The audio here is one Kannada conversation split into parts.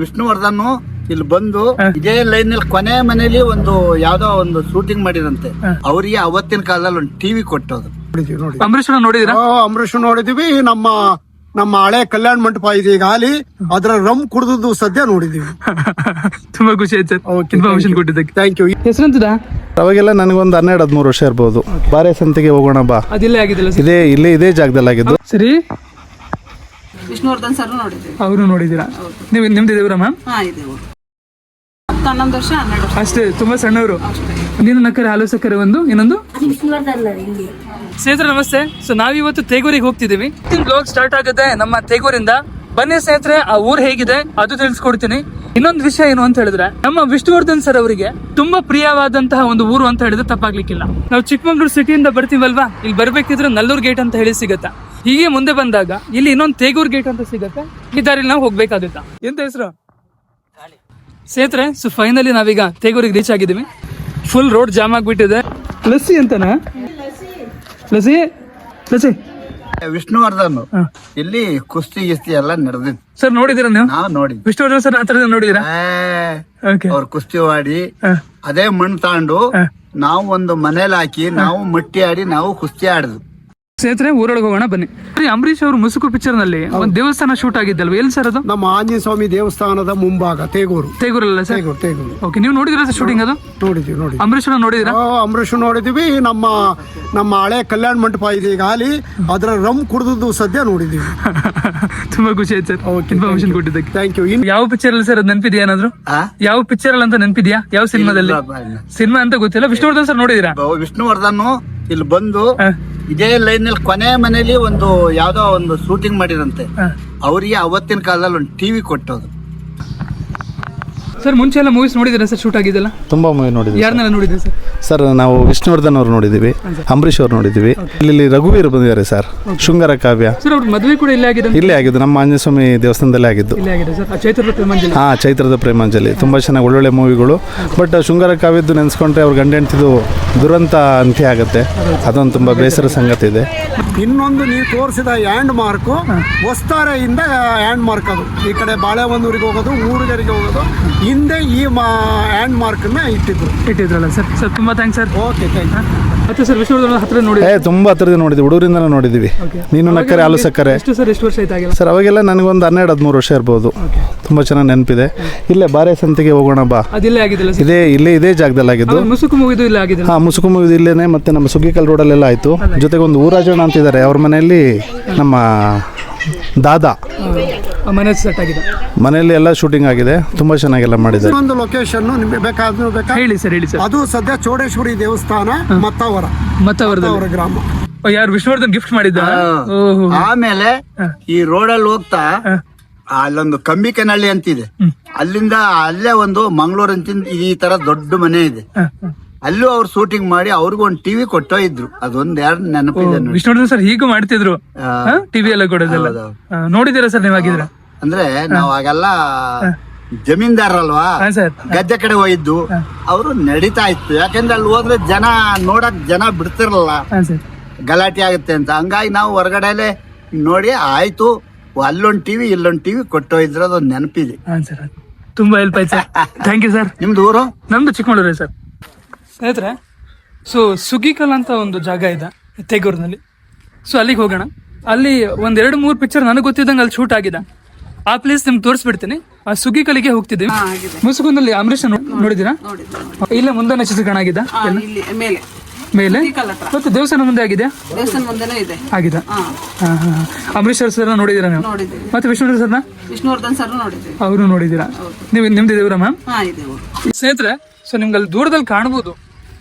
ವಿಷ್ಣುವರ್ಧನ್ ಇಲ್ಲಿ ಬಂದು ಇದೇ ಲೈನ್ ನಲ್ಲಿ ಕೊನೆ ಮನೇಲಿ ಒಂದು ಯಾವ್ದೋ ಒಂದು ಶೂಟಿಂಗ್ ಮಾಡಿರಂತೆ. ಅವರಿಗೆ ಅವತ್ತಿನ ಕಾಲದಲ್ಲಿ ಒಂದು ಟಿವಿ ಕೊಟ್ಟೋದು. ಅಂಬರೀಷ್ ನೋಡಿದಿರಾ? ಅಂಬರೀಷ್ ನೋಡಿದೀವಿ. ನಮ್ಮ ಹಳೆ ಕಲ್ಯಾಣ ಮಂಟಪ ಇದೆ ಈಗ ಹಾಲಿ, ಅದ್ರ ರಮ್ ಕುಡಿದು ಸದ್ಯ ನೋಡಿದೀವಿ. ತುಂಬಾ ಖುಷಿ ಆಯ್ತು ಇನ್ಫಾರ್ಮೇಶನ್ ಕೊಟ್ಟಿದ್ದಕ್ಕೆ. Thank you. ಹೆಸರಂತದ ಅವಾಗೆಲ್ಲ ನನಗೊಂದು 12-13 ವರ್ಷ ಇರ್ಬೋದು. ಬಾರೆ ಸಂತೆಗೆ ಹೋಗೋಣ ಬಾ, ಅದಿಲ್ಲೇ ಆಗಿದ್ದಿಲ್ಲ ಇದೇ ಜಾಗದಲ್ಲಿ ಆಗಿದ್ದು. ಸರಿ, ವಿಷ್ಣುವರ್ಧನ್ ಸರ್ ನೋಡಿದ್ದೀವಿ. ಅವರು ನೋಡಿದ್ದೀರಾ? ನೀವು ನಿಮ್ದು ದೇವ್ರ ಮ್ಯಾಮ್? 11 ವರ್ಷ 12 ವರ್ಷ ಅಷ್ಟೇ, ತುಂಬಾ ಸಣ್ಣವರು. ನೀನು ನಕ್ಕರೆ ಹಾಲು ಸಕ್ಕರೆ ಒಂದು, ಇನ್ನೊಂದು ಸ್ನೇಹಿತರೆ ನಮಸ್ತೆ. ಸೊ ನಾವಿವತ್ತು ತೇಗೂರಿಗೆ ಹೋಗ್ತಿದೀವಿ. ಬ್ಲಾಗ್ ಸ್ಟಾರ್ಟ್ ಆಗುತ್ತೆ ನಮ್ಮ ತೇಗೂರಿಂದ. ಬನ್ನಿ ಸ್ನೇಹಿತರೆ, ಆ ಊರ್ ಹೇಗಿದೆ ಅದು ತಿಳಿಸ್ಕೊಡ್ತೀನಿ. ಇನ್ನೊಂದು ವಿಷಯ ಏನು ಅಂತ ಹೇಳಿದ್ರೆ, ನಮ್ಮ ವಿಷ್ಣುವರ್ಧನ್ ಸರ್ ಅವರಿಗೆ ತುಂಬಾ ಪ್ರಿಯವಾದಂತಹ ಒಂದು ಊರು ಅಂತ ಹೇಳಿದ್ರೆ ತಪ್ಪಾಗ್ಲಿಕ್ಕಿಲ್ಲ. ನಾವು ಚಿಕ್ಕಮಂಗ್ಳೂರು ಸಿಟಿಯಿಂದ ಬರ್ತೀವಲ್ವಾ, ಇಲ್ಲಿ ಬರ್ಬೇಕಿದ್ರೆ ನಲ್ಲೂರ್ ಗೇಟ್ ಅಂತ ಹೇಳಿ ಸಿಗತ್ತಾ. ಹೀಗೆ ಮುಂದೆ ಬಂದಾಗ ಇಲ್ಲಿ ಇನ್ನೊಂದು ತೇಗೂರ್ ಗೇಟ್ ಅಂತ ಸಿಗತ್ತೆ. ಈ ದಾರಿಲಿ ನಾವು ಹೋಗ್ಬೇಕಾಗುತ್ತಾ. ಎಂತ ಹೆಸರು ಸ್ನೇಹಿತರೆ? ಸೊ ಫೈನಲಿ ನಾವೀಗ ತೇಗೂರಿಗೆ ರೀಚ್ ಆಗಿದ್ದೀವಿ. ಫುಲ್ ರೋಡ್ ಜಾಮ್ ಆಗ್ಬಿಟ್ಟಿದೆ. ಲಸ್ಸಿ ಅಂತನಾ? ಲಸಿ ವಿಷ್ಣುವರ್ಧನ್ ಇಲ್ಲಿ ಕುಸ್ತಿ ಗಿಸ್ತಿ ಎಲ್ಲ ನಡೆದಿತ್ತು ಸರ್. ನೋಡಿದಿರ ನೀವು? ನಾವು ನೋಡಿ ವಿಷ್ಣುವರ್ಧನ್ ಸರ್ ಹತ್ರ ನೋಡಿದಿರಾ? ಅವ್ರು ಕುಸ್ತಿ ಆಡಿ ಅದೇ ಮಣ್ಣು ತಗೊಂಡು ನಾವು ಒಂದು ಮನೇಲಿ ಹಾಕಿ ನಾವು ಮಟ್ಟಿ ಆಡಿ ನಾವು ಕುಸ್ತಿ ಆಡಿದ್ವಿ. ಸ್ನೇಹಿತರೆ, ಊರೊಳಗೆ ಹೋಗೋಣ ಬನ್ನಿ. ಅಂಬರೀಷ್ ಅವರು ಮುಸುಕು ಪಿಕ್ಚರ್ ನಲ್ಲಿ ಒಂದು ದೇವಸ್ಥಾನ ಶೂಟ್ ಆಗಿದ್ದಲ್ವ, ಎಲ್ಲಿ ಸರ್ ಅದು? ನಮ್ಮ ಆಂಜನೇಯ ಸ್ವಾಮಿ ದೇವಸ್ಥಾನದ ಮುಂಭಾಗ, ತೇಗೂರಲ್ಲ ಸರ್? ತೇಗೂರು. ಓಕೆ, ನೀವು ನೋಡಿದಿರಾ ಸರ್ ಶೂಟಿಂಗ್? ಅದು ನೋಡಿದೀವಿ. ಅಂಬರೀಷ್ ನೋಡಿದಿರಾ? ಅಂಬರೀಷ್ ನೋಡಿದೀವಿ. ನಮ್ಮ ಹಳೆ ಕಲ್ಯಾಣ ಮಂಟಪ ಇದೆ ಈಗ ಹಾಲಿ, ಅದ್ರ ರಮ್ ಕುಡಿದು ಸದ್ಯ ನೋಡಿದೀವಿ. ತುಂಬಾ ಖುಷಿ ಆಯ್ತು ಸರ್ ಇನ್ಫಾರ್ಮೇಶನ್ ಕೊಟ್ಟಿದ್ದಕ್ಕೆ. Thank you. ಯಾವ ಪಿಕ್ಚರ್ ಅಲ್ಲಿ ಸರ್ ಅದು ನೆನಪಿದ್ಯಾ? ಏನಾದ್ರು ಯಾವ ಪಿಕ್ಚರ್ ಅಲ್ಲಿ ಅಂತ ನೆನಪಿದ್ಯಾ? ಯಾವ ಸಿನಿಮಾದಲ್ಲಿ? ಸಿನಿಮಾ ಅಂತ ಗೊತ್ತಿಲ್ಲ. ವಿಷ್ಣುವರ್ಧನ್ ಸರ್ ನೋಡಿದಿರಾ? ವಿಷ್ಣುವರ್ಧನ್ ಇಲ್ಲಿ ಬಂದು ಇದೇ ಲೈನ್ ನಲ್ಲಿ ಕೊನೆ ಮನೇಲಿ ಒಂದು ಯಾವ್ದೋ ಒಂದು ಶೂಟಿಂಗ್ ಮಾಡಿರಂತೆ. ಅವರಿಗೆ ಅವತ್ತಿನ ಕಾಲದಲ್ಲಿ ಒಂದು ಟಿವಿ ಕೊಟ್ಟೋದು. ಸರ್ ಮುಂಚೆ ಎಲ್ಲ ಮೂವೀಸ್ ನೋಡಿದಿರಾ ಸರ್ ಶೂಟ್ ಆಗಿದ್ದೆಲ್ಲ? ತುಂಬಾ ಮೂವಿ ನೋಡಿದ್ವಿ. ಯಾರನ್ನೆಲ್ಲ ನೋಡಿದ್ರಿ ಸರ್? ಸರ್ ನಾವು ವಿಷ್ಣುವರ್ಧನ್ ಅವ್ರು ನೋಡಿದೀವಿ, ಅಂಬರೀಷ್ ಅವ್ರು ನೋಡಿದೀವಿ. ಇಲ್ಲಿ ರಘುವೀರ್ ಬಂದಿದ್ದಾರೆ ಸರ್, ಶೃಂಗಾರ ಕಾವ್ಯ. ಸರ್ ಅವ್ರ ಮದುವೆ ಕೂಡ ಇಲ್ಲೇ ಆಗಿದೆ? ಇಲ್ಲೇ ಆಗಿದ್ದು, ನಮ್ಮ ಆಂಜನೇಯ ಸ್ವಾಮಿ ದೇವಸ್ಥಾನದಲ್ಲೇ ಆಗಿದ್ದು. ಚೈತ್ರದ ಪ್ರೇಮಾಂಜಲಿ. ಚೈತ್ರದ ಪ್ರೇಮಾಂಜಲಿ ತುಂಬಾ ಚೆನ್ನಾಗಿ ಒಳ್ಳೊಳ್ಳೆ ಮೂವಿಗಳು. ಬಟ್ ಶೃಂಗಾರ ಕಾವ್ಯದ್ದು ನೆನೆಸ್ಕೊಂಡ್ರೆ ಅವ್ರ ಗಂಡ ಹೆಂಡತಿದು ದುರಂತ ಅಂತ್ಯ ಆಗುತ್ತೆ. ಅದೊಂದು ತುಂಬಾ ಬೇಸರ ಸಂಗತಿ ಇದೆ. ಇನ್ನೊಂದು ನೀವು ತೋರಿಸಿದ ಹ್ಯಾಂಡ್ ಮಾರ್ಕ್ ವಸ್ತಾರೆಯಿಂದ ಹ್ಯಾಂಡ್ ಮಾರ್ಕ್, ಅದು ಈ ಕಡೆ ಬಾಳೆಹೊನ್ನೂರಿಗೆ ಹೋಗೋದು, ಮೂಡಿಗೆರೆಗೆ ಹೋಗೋದು, ಹಿಂದೆ ಈ ಹ್ಯಾಂಡ್ ಮಾರ್ಕ್ ಇಟ್ಟಿದ್ರಲ್ಲ ಸರ್. ಸರ್ ತುಂಬಾ thanks sir. Okay, thank you. ಮತ್ತೆ ಸರ್ ವಿಷ್ಣುವರ್ಧನ್ ಹತ್ರ ನೋಡಿ? ತುಂಬಾ ಹತ್ರದಿಂದ ನೋಡಿದ್ವಿ, ಹುಡುಗರಿಂದ ನೋಡಿದೀವಿ. ನೀನು ನಕ್ಕರೆ ಹಾಲು ಸಕ್ಕರೆ. ಎಷ್ಟು ವರ್ಷ ಆಯ್ತಾಗಿಲ್ಲ ಸರ್? ಅವಾಗೆಲ್ಲ ನನಗೊಂದು 12-13 ವರ್ಷ ಇರ್ಬೋದು. ತುಂಬಾ ಚೆನ್ನಾಗಿ ನೆನಪಿದೆ. ಇಲ್ಲೇ ಬಾರೆ ಸಂತೆಗೆ ಹೋಗೋಣ ಬಾ, ಅದಿಲ್ಲೇ ಆಗಿದ್ದಿಲ್ಲ? ಇದೇ ಜಾಗದಲ್ಲಿ ಆಗಿದ್ದು. ಮುಸುಕು ಮುಗಿದು ಇಲ್ಲ ಆಗಿದ್ದು? ಮುಸುಕು ಮುಗಿದು ಇಲ್ಲೇನೆ. ಮತ್ತೆ ನಮ್ಮ ಸುಗ್ಗಿಕಲ್ ರೋಡಲ್ಲೆಲ್ಲ ಆಯ್ತು. ಜೊತೆಗೆ ಒಂದು ಊರಾಜಣ್ಣ ಅಂತಿದ್ದಾರೆ, ಅವ್ರ ಮನೆಯಲ್ಲಿ ನಮ್ಮ ದಾದಾ ಮನೆ ಸೆಟ್ ಆಗಿದೆ. ಮನೆಯಲ್ಲಿ ಎಲ್ಲ ಶೂಟಿಂಗ್ ಆಗಿದೆ. ತುಂಬಾ ಚೆನ್ನಾಗೆಲ್ಲ ಮಾಡಿದ್ದಾರೆ. ಇನ್ನೊಂದು ಲೊಕೇಶನ್ ನಿಮ್ಗೆ ಬೇಕಾದ್ರೂ ಹೇಳಿ ಸರ್. ಹೇಳಿ ಸರ್. ಅದು ಸದ್ಯ ಚೌಡೇಶ್ವರಿ ದೇವಸ್ಥಾನ, ಮತ್ತವರ ಗ್ರಾಮ. ಯಾರು ವಿಷ್ಣುವರ್ಧನ್ ಗಿಫ್ಟ್ ಮಾಡಿದ್ದ? ಆಮೇಲೆ ಈ ರೋಡಲ್ಲಿ ಹೋಗ್ತಾ ಅಲ್ಲೊಂದು ಕಂಬಿಕನಹಳ್ಳಿ ಅಂತಿದೆ, ಅಲ್ಲಿಂದ ಅಲ್ಲೇ ಒಂದು ಮಂಗಳೂರು ಅಂತ ಈ ತರ ದೊಡ್ಡ ಮನೆ ಇದೆ. ಅಲ್ಲೂ ಅವ್ರು ಶೂಟಿಂಗ್ ಮಾಡಿ ಅವ್ರಿಗೂ ಒಂದು ಟಿವಿ ಕೊಟ್ಟೋ ಇದ್ರು. ಅದೊಂದ್ ಯಾರು ನೆನಪಿದೆ. ವಿಷ್ಣುವರ್ಧನ್ ಸರ್ ಹೀಗೂ ಮಾಡ್ತಿದ್ರು ಟಿವಿ ಎಲ್ಲ ಕೊಡೋದೆಲ್ಲ. ನೋಡಿದಿರಾ ಸರ್ ನೀವಾಗಿದ್ರ? ಅಂದ್ರೆ ನಾವ್ ಆಗೆಲ್ಲ ಜಮೀನ್ದಾರಲ್ವಾ, ಗದ್ದೆ ಕಡೆ ಹೋಗಿದ್ದು. ಅವರು ನಡೀತಾ ಇತ್ತು, ಯಾಕಂದ್ರೆ ಅಲ್ಲಿ ಹೋದ್ರೆ ಜನ ನೋಡಕ್ ಜನ ಬಿಡ್ತಿರಲ್ಲ, ಗಲಾಟೆ ಆಗುತ್ತೆ ಅಂತ. ಹಂಗಾಗಿ ನಾವು ಹೊರಗಡೆಲೆ ನೋಡಿ ಆಯ್ತು, ಅಲ್ಲೊಂದ್ ಟಿವಿ ಇಲ್ಲೊಂದ್ ಟಿವಿ ಕೊಟ್ಟೋ ಇದ್ರ ಅದೊಂದು ನೆನಪಿದೆ. ತುಂಬಾ ಹೆಲ್ಪ್ ಆಯ್ತು ಸರ್. Thank you sir. ನಿಮ್ದು ಊರು? ನಮ್ದು ಚಿಕ್ಕಮಗಳೂರು ಸರ್. ಸ್ನೇಹಿತರೆ, ಸೊ ಸುಗ್ಗಿಕಲ್ ಅಂತ ಒಂದು ಜಾಗ ಇದೆ ತೇಗೂರಿನಲ್ಲಿ. ಸೊ ಅಲ್ಲಿಗೆ ಹೋಗೋಣ. ಅಲ್ಲಿ 1-2-3 ಪಿಕ್ಚರ್ ನನಗೆ ಗೊತ್ತಿದ್ದಂಗೆ ಅಲ್ಲಿ ಶೂಟ್ ಆಗಿದೆ. ಆ ಪ್ಲೇಸ್ ನಿಮ್ಗೆ ತೋರಿಸ್ಬಿಡ್ತೀನಿ. ಆ ಸುಗ್ಗಿಕಲ್ಲಿಗೆ ಹೋಗ್ತಿದ್ದೀವಿ. ಮುಸುಗುನಲ್ಲಿ ಅಂಬರೀಷ್ ನೋಡಿದಿರಾ? ಇಲ್ಲೇ ಮುಂದೆ ಚಿತ್ರೀಕರಣ ಆಗಿದೆ ಮೇಲೆ, ಮತ್ತೆ ದೇವಸ್ಥಾನ ಮುಂದೆ ಆಗಿದೆ. ಆಗಿದೆ. ಅಂಬರೀಷ್ ಸರ್ ನೋಡಿದಿರಾ ನೀವು? ಮತ್ತೆ ವಿಷ್ಣುವರ್ಧನ್ ಸರ್ ಅವರು ನೋಡಿದಿರಾ? ನೀವು ನಿಮ್ದು ದೇವ್ರ ಮ್ಯಾಮ್? ಸ್ನೇಹಿತರೆ, ಸೊ ನಿಮ್ಗೆ ಅಲ್ಲಿ ದೂರದಲ್ಲಿ ಕಾಣಬಹುದು,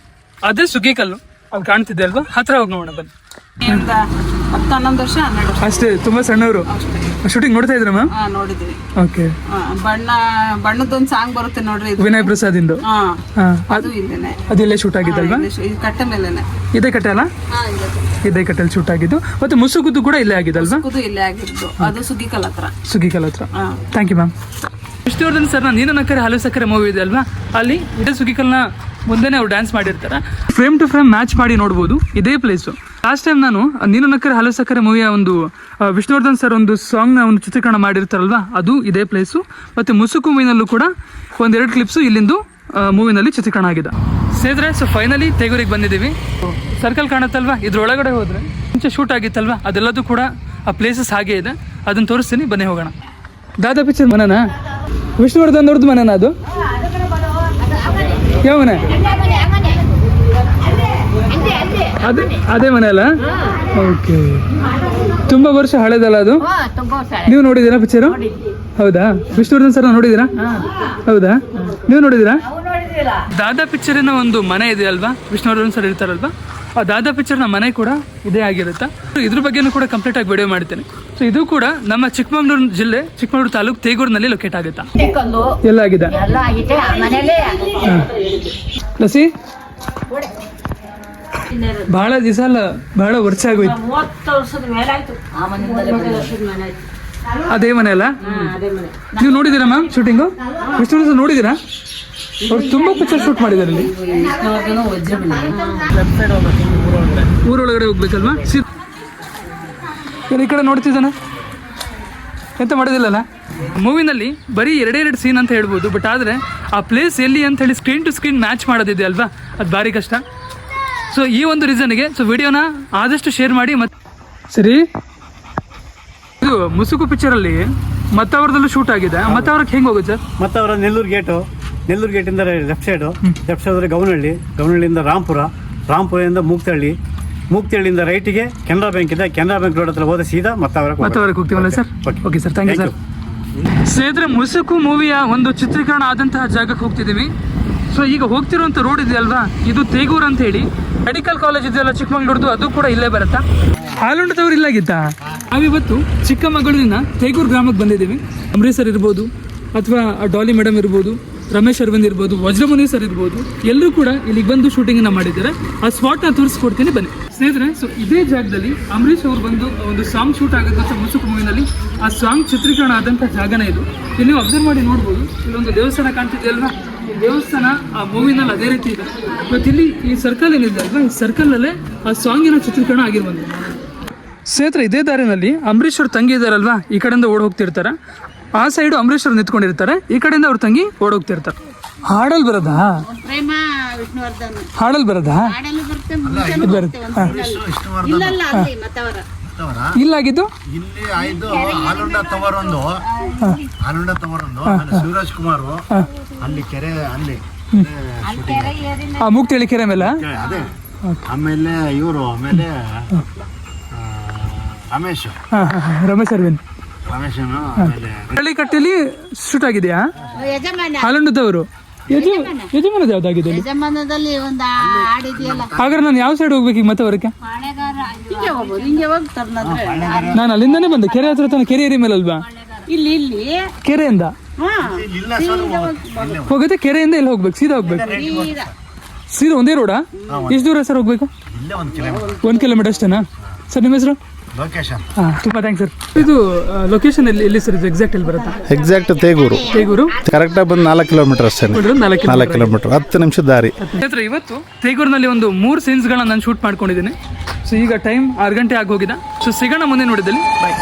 ಅದೇ ಸುಗ್ಗಿಕಲ್ಲು. ಅಲ್ಲಿ ಕಾಣ್ತಿದ್ದೆ ಅಲ್ವಾ? ಹತ್ರ ಹೋಗಿ ನೋಡೋಣ ಬನ್ನಿ. 11 ವರ್ಷ 12 ವರ್ಷ ಅಷ್ಟೇ, ತುಂಬಾ ಸಣ್ಣವರು. ಶೂಟಿಂಗ್ ನೋಡ್ತಾ ಇದ್ರ ಮ್ಯಾಮ್? ನೋಡಿದ್ವಿ. ಓಕೆ. ಬಣ್ಣದೊಂದು ಸಾಂಗ್ ಬರುತ್ತೆ ನೋಡ್ರಿ, ವಿನಯ್ ಪ್ರಸಾದ್ ಇಂದು. ಅದು ಇಲ್ಲೇನೆ, ಅದಿಲ್ಲೇ ಶೂಟ್ ಆಗಿದ್ದಲ್ವಾ? ಕಟ್ಟೆ ಮೇಲೆನೆ. ಇದೇ ಕಟ್ಟೆ ಅಲ್ಲ? ಇದೇ ಕಟ್ಟೆಲ್ಲಿ ಶೂಟ್ ಆಗಿದ್ದು. ಮತ್ತೆ ಮುಸುಗುದ್ದು ಕೂಡ ಇಲ್ಲೇ ಆಗಿದಲ್ವಾ? ಇಲ್ಲೇ ಆಗಿದ್ದು, ಅದು ಸುಗ್ಗಿಕಲ್ ಹತ್ರ. Thank you ma'am. Vishnuvardhan sir ನೀನು ನಕ್ಕರೆ ಹಾಲು ಸಕ್ಕರೆ ಮೂವಿ ಇದೆ ಅಲ್ವಾ? ಅಲ್ಲಿ ಇದೇ ಸುಗ್ಗಿಕಲ್ನ ಮುಂದೆನೇ ಅವ್ರು ಡ್ಯಾನ್ಸ್ ಮಾಡಿರ್ತಾರೆ. ಫ್ರೇಮ್ ಟು ಫ್ರೇಮ್ ಮ್ಯಾಚ್ ಮಾಡಿ ನೋಡ್ಬೋದು ಇದೇ ಪ್ಲೇಸು. ಲಾಸ್ಟ್ ಟೈಮ್ ನಾನು ನೀನು ನಕ್ಕರೆ ಹಲವು ಸಕ್ಕರೆ ಮೂವಿಯ ಒಂದು ವಿಷ್ಣುವರ್ಧನ್ ಸರ್ ಒಂದು ಸಾಂಗ್ನ ಒಂದು ಚಿತ್ರೀಕರಣ ಮಾಡಿರ್ತಾರಲ್ವಾ, ಅದು ಇದೇ ಪ್ಲೇಸು. ಮತ್ತು ಮುಸುಕು ಮೂವಿನಲ್ಲೂ ಕೂಡ ಒಂದೆರಡು ಕ್ಲಿಪ್ಸು ಇಲ್ಲಿಂದು ಮೂವಿನಲ್ಲಿ ಚಿತ್ರೀಕರಣ ಆಗಿದೆ. ಸೇದ್ರೆ ಸೊ ಫೈನಲಿ ತೇಗೂರಿಗೆ ಬಂದಿದ್ದೀವಿ. ಸರ್ಕಲ್ ಕಾಣುತ್ತಲ್ವಾ, ಇದ್ರೊಳಗಡೆ ಹೋದರೆ ಮುಂಚೆ ಶೂಟ್ ಆಗಿತ್ತಲ್ವಾ, ಅದೆಲ್ಲದೂ ಕೂಡ ಆ ಪ್ಲೇಸಸ್ ಹಾಗೆ ಇದೆ. ಅದನ್ನು ತೋರಿಸ್ತೀನಿ, ಬನ್ನಿ ಹೋಗೋಣ. ದಾದಾ ಪಿಕ್ಚರ್ ಮನೆನಾ? ವಿಷ್ಣುವರ್ಧನ್ ಅವ್ರದ್ದು ಮನೆನಾ ಅದು? ಯಾವ ಮನೆ? ಅದೇ ಮನೆ ಅಲ್ಲ? ಓಕೆ. ತುಂಬಾ ವರ್ಷ ಹಳೇದಲ್ಲ ಅದು? ನೀವು ನೋಡಿದ್ದೀರಾ ಪಿಕ್ಚರು? ಹೌದಾ? ವಿಷ್ಣುವರ್ಧನ್ ಸರ್ ನೋಡಿದ್ದೀರಾ? ಹೌದಾ? ನೀವು ನೋಡಿದ್ದೀರಾ? ದಾದಾ ಪಿಕ್ಚರಿನ ಒಂದು ಮನೆ ಇದೆ ಅಲ್ವಾ, ವಿಷ್ಣುವರ್ಧನ್ ಸರ್ ಇರ್ತಾರಲ್ವಾ, ಆ ದಾದಾ ಪಿಕ್ಚರ್ನ ಮನೆ ಕೂಡ ಇದೇ ಆಗಿರುತ್ತೆ. ಇದ್ರ ಬಗ್ಗೆನೂ ಕೂಡ ಕಂಪ್ಲೀಟ್ ಆಗಿ ವಿಡಿಯೋ ಮಾಡ್ತೇನೆ. ಸೊ ಇದು ಕೂಡ ನಮ್ಮ ಚಿಕ್ಕಮಗಳೂರು ಜಿಲ್ಲೆ, ಚಿಕ್ಕಮಗಳೂರು ತಾಲೂಕು, ತೇಗೂರಿನಲ್ಲಿ ಲೊಕೇಟ್ ಆಗುತ್ತಾ. ಎಲ್ಲ ಆಗಿದೆ. ಲಸಿ ಬಹಳ ದಿವಸ ಅಲ್ಲ, ಬಹಳ ವರ್ಷ ಆಗೋಯ್ತು. ಅದೇ ಮನೆ ಅಲ್ಲ? ನೀವು ನೋಡಿದ್ದೀರಾ ಮ್ಯಾಮ್ ಶೂಟಿಂಗು? ವಿಷ್ಣುವರ್ಧನ್ ನೋಡಿದ್ದೀರಾ? ಅವ್ರು ತುಂಬಾ ಪಿಕ್ಚರ್ ಶೂಟ್ ಮಾಡಿದ್ದಾರೆ ಇಲ್ಲಿ. ಊರೊಳಗಡೆ ಹೋಗ್ಬೇಕಲ್ವಾ? ಈ ಕಡೆ ನೋಡ್ತಿದ್ದಾನೆ, ಎಂತ ಮಾಡೋದಿಲ್ಲಲ್ಲ. ಮೂವಿನಲ್ಲಿ ಬರೀ ಎರಡೆರಡು ಸೀನ್ ಅಂತ ಹೇಳ್ಬೋದು, ಬಟ್ ಆದರೆ ಆ ಪ್ಲೇಸ್ ಎಲ್ಲಿ ಅಂತ ಹೇಳಿ ಸ್ಕ್ರೀನ್ ಟು ಸ್ಕ್ರೀನ್ ಮ್ಯಾಚ್ ಮಾಡೋದಿದೆ ಅಲ್ವಾ, ಅದು ಭಾರಿ ಕಷ್ಟ. ಸೊ ಈ ಒಂದು ರೀಸನ್ಗೆ ಸೊ ವಿಡಿಯೋನ ಆದಷ್ಟು ಶೇರ್ ಮಾಡಿ. ಮತ್ತು ಸರಿ, ಇದು ಮುಸುಕು ಪಿಕ್ಚರಲ್ಲಿ ಮತ್ತವರದಲ್ಲೂ ಶೂಟ್ ಆಗಿದೆ. ಮತ್ತವರಕ್ಕೆ ಹೆಂಗೆ ಹೋಗುತ್ತೆ ಸರ್? ಮತ್ತವರ ನೆಲ್ಲೂರು ಗೇಟಿಂದ ಲೆಫ್ಟ್ ಸೈಡ್ ಹೋದರೆ ಗವನಹಳ್ಳಿಯಿಂದ ರಾಂಪುರದಿಂದ ಮೂಕ್ತಹಳ್ಳಿಯಿಂದ ರೈಟಿಗೆ ಕೆನರಾ ಬ್ಯಾಂಕ್ ಇದೆ. ಕೆನರಾ ಬ್ಯಾಂಕ್ ರೋಡ್ ಹತ್ರ ಹೋದ ಸೀದಾ ಮತ್ತವರಕ್ಕೆ ಹೋಗ್ತೀವಲ್ಲ sir? Okay sir, thank you sir. ಸ್ನೇಹಿತರೆ, ಮುಸುಕು ಮೂವಿಯ ಒಂದು ಚಿತ್ರೀಕರಣ ಆದಂತಹ ಜಾಗಕ್ಕೆ ಹೋಗ್ತಿದ್ದೀವಿ. ಸೊ ಈಗ ಹೋಗ್ತಿರುವಂಥ ರೋಡ್ ಇದೆಯಲ್ವಾ, ಇದು ತೇಗೂರು ಅಂತ ಹೇಳಿ ಮೆಡಿಕಲ್ ಕಾಲೇಜ್ ಇದೆಯಲ್ಲ ಚಿಕ್ಕಮಗಳೂರ್ದು, ಅದು ಕೂಡ ಇಲ್ಲೇ ಬರುತ್ತಾ. ಹಾಲುಂಡದವ್ರು ಇಲ್ಲಾಗಿತ್ತಾ? ನಾವಿವತ್ತು ಚಿಕ್ಕಮಗಳೂರಿನ ತೇಗೂರು ಗ್ರಾಮಕ್ಕೆ ಬಂದಿದ್ದೀವಿ. ಅಂಬರೀಶ್ ಸರ್ ಇರ್ಬೋದು, ಅಥವಾ ಡಾಲಿ ಮೇಡಮ್ ಇರ್ಬೋದು, ರಮೇಶ್ ಅರವಿಂದ್ ಇರ್ಬೋದು, ವಜ್ರಮುನಿ ಸರ್ ಇರ್ಬೋದು, ಎಲ್ಲರೂ ಕೂಡ ಇಲ್ಲಿಗೆ ಬಂದು ಶೂಟಿಂಗನ್ನು ಮಾಡಿದ್ದಾರೆ. ಆ ಸ್ಪಾಟ್ನ ತೋರಿಸ್ಕೊಡ್ತೀನಿ ಬನ್ನಿ ಸ್ನೇಹಿತರೆ. ಸೊ ಇದೇ ಜಾಗದಲ್ಲಿ ಅಂಬರೀಶ್ ಅವರು ಬಂದು ಒಂದು ಸಾಂಗ್ ಶೂಟ್ ಆಗುತ್ತೆ ಮುಸುಕು ಮೂವಿನಲ್ಲಿ. ಆ ಸಾಂಗ್ ಚಿತ್ರೀಕರಣ ಆದಂಥ ಜಾಗನೇ ಇದು. ಇಲ್ಲಿ ನೀವು ಅಬ್ಸರ್ವ್ ಮಾಡಿ ನೋಡ್ಬೋದು, ಇಲ್ಲೊಂದು ದೇವಸ್ಥಾನ ಕಾಣ್ತಿದೆ ಅಲ್ವಾ, ಈ ದೇವಸ್ಥಾನ ಆ ಮೂವಿನಲ್ಲಿ ಅದೇ ರೀತಿ ಇದೆ. ಮತ್ತು ಇಲ್ಲಿ ಈ ಸರ್ಕಲ್ ಏನಿದೆ ಅಲ್ವಾ, ಈ ಸರ್ಕಲಲ್ಲೇ ಆ ಸಾಂಗಿನ ಚಿತ್ರೀಕರಣ ಆಗಿರುವಂಥ. ಸ್ನೇಹಿತರೆ, ಇದೇ ದಾರಿನಲ್ಲಿ ಅಂಬರೀಶ್ ಅವ್ರ ತಂಗಿ ಇದ್ದಾರಲ್ವಾ, ಈ ಕಡೆಯಿಂದ ಓಡ್ ಹೋಗ್ತಿರ್ತಾರೆ. ಆ ಸೈಡು ಅಂಬರೀಶ್ ಅವ್ರು ನಿಂತ್ಕೊಂಡಿರ್ತಾರೆ, ಈ ಕಡೆಯಿಂದ ಅವ್ರ ತಂಗಿ ಓಡೋಗ್ತಿರ್ತಾರೆ. ಹಾಡಲ್ ಬರೋದಾ? ಹಾಡಲ್ ಬರೋದಾ? ಬರುತ್ತೆ. ಇಲ್ಲಾಗಿದ್ದು ಇಲ್ಲಿ ಆಯ್ತು ಆಲುಂಡ ತವರೊಂದು ಶಿವರಾಜ್ ಕುಮಾರ್ ಅಲ್ಲಿ ಕೆರೆ, ಅಲ್ಲಿ ಆ ಮೂಕ್ತೇಳಿ ಕೆರೆ ಮೇಲೆ ಅದೇ. ಆಮೇಲೆ ಇವರು, ಆಮೇಲೆ ರಮೇಶ್ ಅರವಿಂದ್ ಕಟ್ಟಿಲಿ ಶೂಟ್ ಆಗಿದೆಯಾ? ಹಾಲುಂಡದವರು ಯಜಮಾನದ ಯಾವ್ದಾಗಿದೆ? ಹಾಗಾದ್ರೆ ನಾನು ಯಾವ ಸೈಡ್ ಹೋಗ್ಬೇಕು ಈಗ? ಮತ್ತೆ ಅವರಕ್ಕೆ ನಾನು ಅಲ್ಲಿಂದಾನೇ ಬಂದೆ, ಕೆರೆ ಹತ್ರ ತನಕ. ಕೆರೆ ಏರಿ ಮೇಲೆ ಅಲ್ವಾ? ಕೆರೆಯಿಂದ ಹೋಗುತ್ತೆ, ಕೆರೆಯಿಂದ ಇಲ್ಲಿ ಹೋಗ್ಬೇಕು, ಸೀದಾ ಹೋಗ್ಬೇಕು. ಸೀದಾ ಒಂದೇ ರೋಡಾ? ಎಷ್ಟು ದೂರ ಸರ್ ಹೋಗ್ಬೇಕು? 1 ಕಿಲೋಮೀಟರ್ ಅಷ್ಟೇನಾ ಸರ್? ನಿಮ್ಮ ಹೆಸರು? ಹಾಂ, ತುಂಬ ಥ್ಯಾಂಕ್ಸ್ ಸರ್. ಇದು ಲೊಕೇಶನ್ ಎಲ್ಲಿ ಸರ್? ಇದು ಎಕ್ಸಾಕ್ಟ್ ಎಲ್ಲಿ ಬರುತ್ತಾ? ಎಕ್ಸಾಕ್ಟ್ ತೇಗೂರು ಕರೆಕ್ಟಾಗಿ ಬಂದು 4 ಕಿಲೋಮೀಟರ್ ಅಷ್ಟೇ. 4 ಕಿಲೋಮೀಟರ್, 10 ನಿಮಿಷದ ದಾರಿ. ಇವತ್ತು ತೇಗೂರಿನಲ್ಲಿ ಒಂದು 3 ಸೀನ್ಸ್ಗಳನ್ನ ನಾನು ಶೂಟ್ ಮಾಡ್ಕೊಂಡಿದ್ದೀನಿ. ಸೊ ಈಗ ಟೈಮ್ 6 ಗಂಟೆ ಆಗೋಗಿದೆ. ಸೊ ಸಿಗೋಣ ಮುಂದೆ ನೋಡಿದಲ್ಲಿ. ಬಾಯ್.